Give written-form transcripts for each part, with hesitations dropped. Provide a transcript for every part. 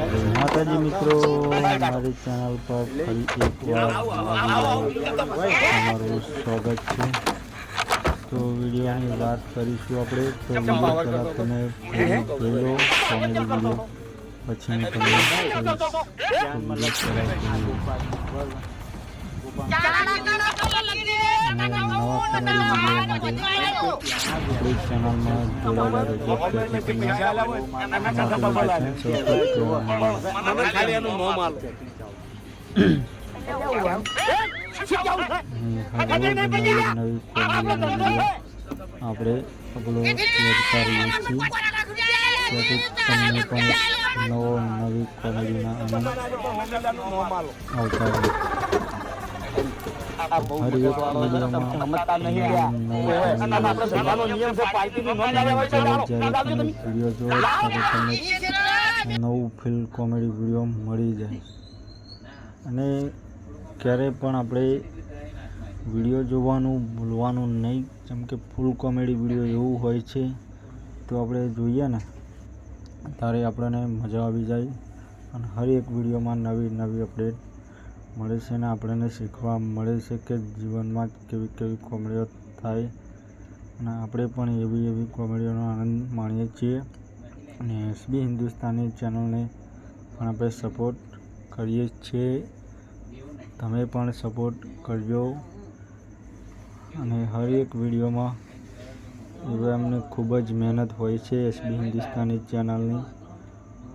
માતાજી મિત્રો, મારી ચેનલ પર ફરી એકવાર તમારું સ્વાગત છે। તો વિડીયોની વાત કરીશું આપણે। તો વિડીયો પહેલાં તમે જોઈ લો કોમેડી વિડીયો, પછી હું તમને નવા કોમેડી વિડીયો માટે આપણી ચેનલમાં જોડાયેલા રહેજો। આપણે અપલોડ કરતા રહીએ છીએ, તેથી તમને પણ નવી કોમેડીના આનંદ આવતા રહે। હર એક વિડીયો જો તમને નવું ફિલ્મ કોમેડી વિડીયો મળી જાય। અને ક્યારેય પણ આપણે વિડીયો જોવાનું ભૂલવાનું નહીં, જેમ કે ફૂલ કોમેડી વિડીયો એવું હોય છે તો આપણે જોઈએ ને ત્યારે આપણને મજા આવી જાય। અને હર એક વિડીયોમાં નવી અપડેટ મળે છે અને આપણને શીખવા મળે છે કે જીવનમાં કેવી કોમેડીઓ થાય, અને આપણે પણ એવી કોમેડીઓનો આનંદ માણીએ છીએ। અને એસબી હિન્દુસ્તાની ચેનલને પણ આપણે સપોર્ટ કરીએ છીએ, તમે પણ સપોર્ટ કરજો। અને હર એક વિડીયોમાં એવા એમને ખૂબ જ મહેનત હોય છે એસબી હિન્દુસ્તાની ચેનલની,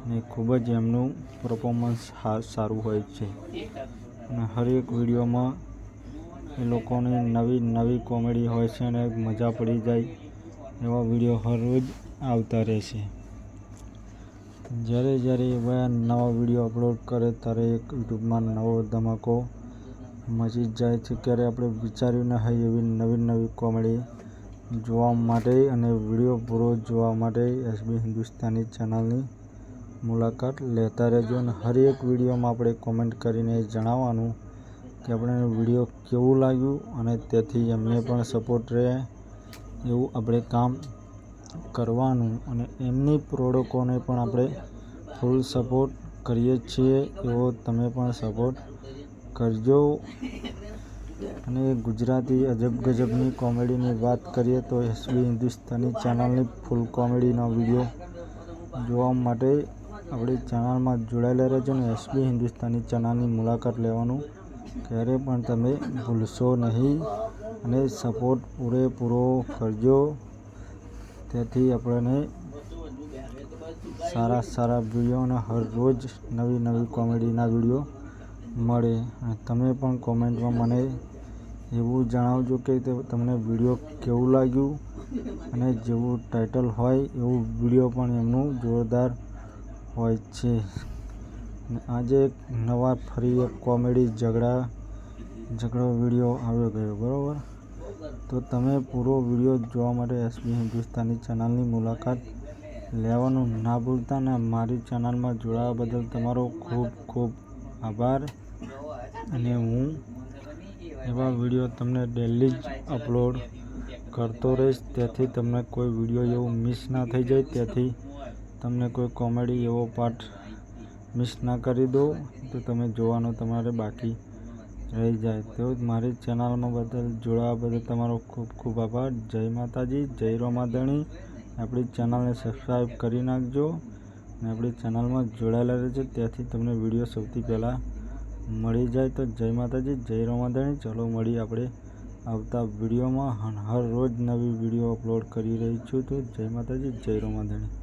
અને ખૂબ જ એમનું પરફોર્મન્સ સારું હોય છે। અને હર એક વિડીયોમાં એ લોકોની નવી કોમેડી હોય છે અને મજા પડી જાય એવા વિડીયો હર રોજ આવતા રહેશે। જ્યારે એવા નવા વિડીયો અપલોડ કરે ત્યારે એક યુટ્યુબમાં નવો ધમાકો મચી જાય છે। ક્યારે આપણે વિચાર્યું ન હોય એવી નવી કોમેડી જોવા માટે અને વિડીયો પૂરો જોવા માટે એસબી હિન્દુસ્તાની ચેનલની મુલાકાત લેતા રહેજો। અને હર એક વિડીયોમાં આપણે કોમેન્ટ કરીને જણાવવાનું કે આપણે વિડીયો કેવું લાગ્યું, અને તેથી એમને પણ સપોર્ટ રહે એવું આપણે કામ કરવાનું। અને એમની પ્રોડક્ટોને પણ આપણે ફૂલ સપોર્ટ કરીએ છીએ, એવો તમે પણ સપોર્ટ કરજો। અને ગુજરાતી અજબ ગજબની કોમેડીની વાત કરીએ તો એસબી હિન્દુસ્તાની ચેનલની ફૂલ કોમેડીનો વિડીયો જોવા માટે આપણી ચેનલમાં જોડાયેલા રહેજો અને એસબી હિન્દુસ્તાની ચેનલની મુલાકાત લેવાનું ક્યારે પણ તમે ભૂલશો નહીં, અને સપોર્ટ પૂરેપૂરો કરજો, તેથી આપણને સારા વિડીયો અને હર રોજ નવી કોમેડીના વિડીયો મળે। અને તમે પણ કોમેન્ટમાં મને એવું જણાવજો કે તમને વિડીયો કેવું લાગ્યું, અને જેવું ટાઇટલ હોય એવું વિડીયો પણ એમનું જોરદાર હોય છે। આજે ફરી એક કોમેડી ઝઘડો વિડીયો આવી ગયો, બરાબર? તો તમે પૂરો વિડીયો જોવા માટે એસબી હિન્દુસ્તાની ચેનલની મુલાકાત લેવાનું ના ભૂલતા। ને મારી ચેનલમાં જોડાવા બદલ તમારો ખૂબ આભાર। અને હું એવા વિડીયો તમને ડેલી જ અપલોડ કરતો રહીશ, તેથી તમને કોઈ વિડીયો એવું મિસ ના થઈ જાય, તેથી તમને કોઈ કોમેડી એવો પાર્ટ મિસ ના કરી દો તો તમે જોવાનું તમારે બાકી રહી જાય। તો મારી ચેનલમાં જોડાવા બદલ તમારો ખૂબ આભાર। જય માતાજી, જય રોમાધણી। આપણી ચેનલને સબસ્ક્રાઈબ કરી નાખજો અને આપણી ચેનલમાં જોડાયેલા રહેજો, ત્યાંથી તમને વિડીયો સૌથી પહેલાં મળી જાય। તો જય માતાજી, જય રોમાધણી। ચલો મળીએ આપણે આવતા વિડીયોમાં। હર રોજ નવી વિડીયો અપલોડ કરી રહી છું। તો જય માતાજી, જય રોમાધણી।